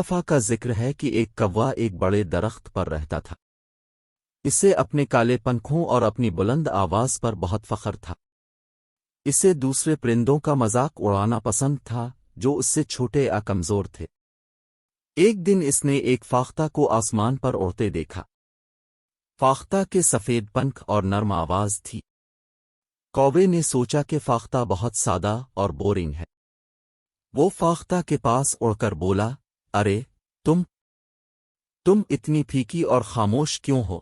دفعہ کا ذکر ہے کہ ایک کوا ایک بڑے درخت پر رہتا تھا۔ اسے اپنے کالے پنکھوں اور اپنی بلند آواز پر بہت فخر تھا۔ اسے دوسرے پرندوں کا مذاق اڑانا پسند تھا جو اس سے چھوٹے یا کمزور تھے۔ ایک دن اس نے ایک فاختہ کو آسمان پر اڑتے دیکھا۔ فاختہ کے سفید پنکھ اور نرم آواز تھی۔ کوے نے سوچا کہ فاختہ بہت سادہ اور بورنگ ہے۔ وہ فاختہ کے پاس اڑ کر بولا، ارے تم اتنی پھیکی اور خاموش کیوں ہو؟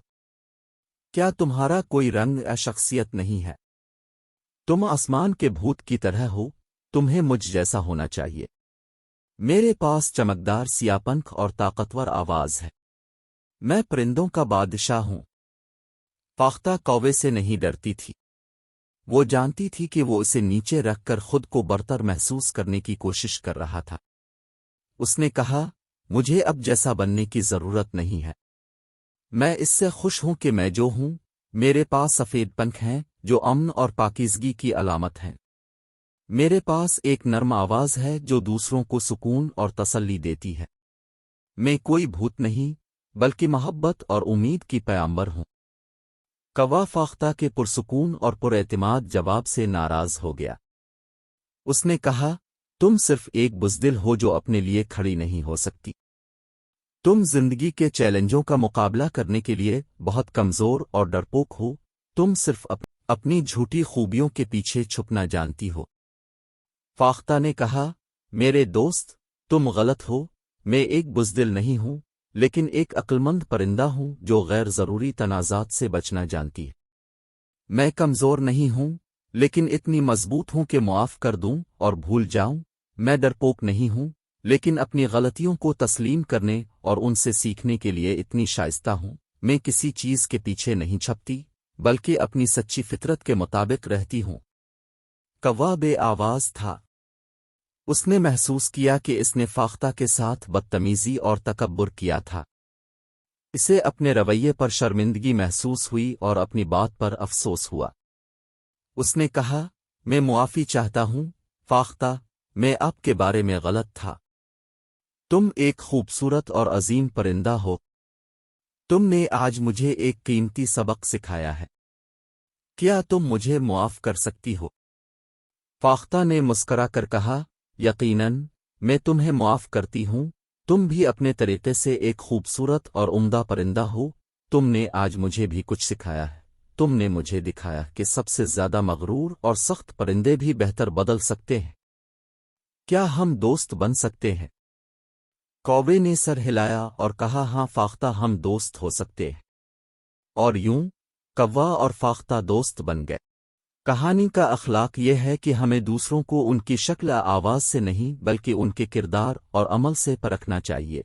کیا تمہارا کوئی رنگ یا شخصیت نہیں ہے؟ تم آسمان کے بھوت کی طرح ہو، تمہیں مجھ جیسا ہونا چاہیے۔ میرے پاس چمکدار سیاہ پنکھ اور طاقتور آواز ہے۔ میں پرندوں کا بادشاہ ہوں۔ فاختہ کوے سے نہیں ڈرتی تھی۔ وہ جانتی تھی کہ وہ اسے نیچے رکھ کر خود کو برتر محسوس کرنے کی کوشش کر رہا تھا۔ اس نے کہا، مجھے اب جیسا بننے کی ضرورت نہیں ہے۔ میں اس سے خوش ہوں کہ میں جو ہوں۔ میرے پاس سفید پنکھ ہیں جو امن اور پاکیزگی کی علامت ہیں۔ میرے پاس ایک نرم آواز ہے جو دوسروں کو سکون اور تسلی دیتی ہے۔ میں کوئی بھوت نہیں بلکہ محبت اور امید کی پیامبر ہوں۔ کوا فاختہ کے پرسکون اور پراعتماد جواب سے ناراض ہو گیا۔ اس نے کہا، تم صرف ایک بزدل ہو جو اپنے لیے کھڑی نہیں ہو سکتی۔ تم زندگی کے چیلنجوں کا مقابلہ کرنے کے لیے بہت کمزور اور ڈرپوک ہو۔ تم صرف اپنی جھوٹی خوبیوں کے پیچھے چھپنا جانتی ہو۔ فاختہ نے کہا، میرے دوست، تم غلط ہو۔ میں ایک بزدل نہیں ہوں لیکن ایک عقلمند پرندہ ہوں جو غیر ضروری تنازعات سے بچنا جانتی ہے۔ میں کمزور نہیں ہوں لیکن اتنی مضبوط ہوں کہ معاف کر دوں اور بھول جاؤں۔ میں ڈرپوک نہیں ہوں لیکن اپنی غلطیوں کو تسلیم کرنے اور ان سے سیکھنے کے لیے اتنی شائستہ ہوں۔ میں کسی چیز کے پیچھے نہیں چھپتی بلکہ اپنی سچی فطرت کے مطابق رہتی ہوں۔ کوا بے آواز تھا۔ اس نے محسوس کیا کہ اس نے فاختہ کے ساتھ بدتمیزی اور تکبر کیا تھا۔ اسے اپنے رویے پر شرمندگی محسوس ہوئی اور اپنی بات پر افسوس ہوا۔ اس نے کہا، میں معافی چاہتا ہوں فاختہ، میں آپ کے بارے میں غلط تھا۔ تم ایک خوبصورت اور عظیم پرندہ ہو۔ تم نے آج مجھے ایک قیمتی سبق سکھایا ہے۔ کیا تم مجھے معاف کر سکتی ہو؟ فاختہ نے مسکرا کر کہا، یقیناً، میں تمہیں معاف کرتی ہوں۔ تم بھی اپنے طریقے سے ایک خوبصورت اور عمدہ پرندہ ہو۔ تم نے آج مجھے بھی کچھ سکھایا ہے۔ تم نے مجھے دکھایا کہ سب سے زیادہ مغرور اور سخت پرندے بھی بہتر بدل سکتے ہیں۔ کیا ہم دوست بن سکتے ہیں؟ کوے نے سر ہلایا اور کہا، ہاں فاختہ، ہم دوست ہو سکتے ہیں۔ اور یوں کوا اور فاختہ دوست بن گئے۔ کہانی کا اخلاق یہ ہے کہ ہمیں دوسروں کو ان کی شکل آواز سے نہیں بلکہ ان کے کردار اور عمل سے پرکھنا چاہیے۔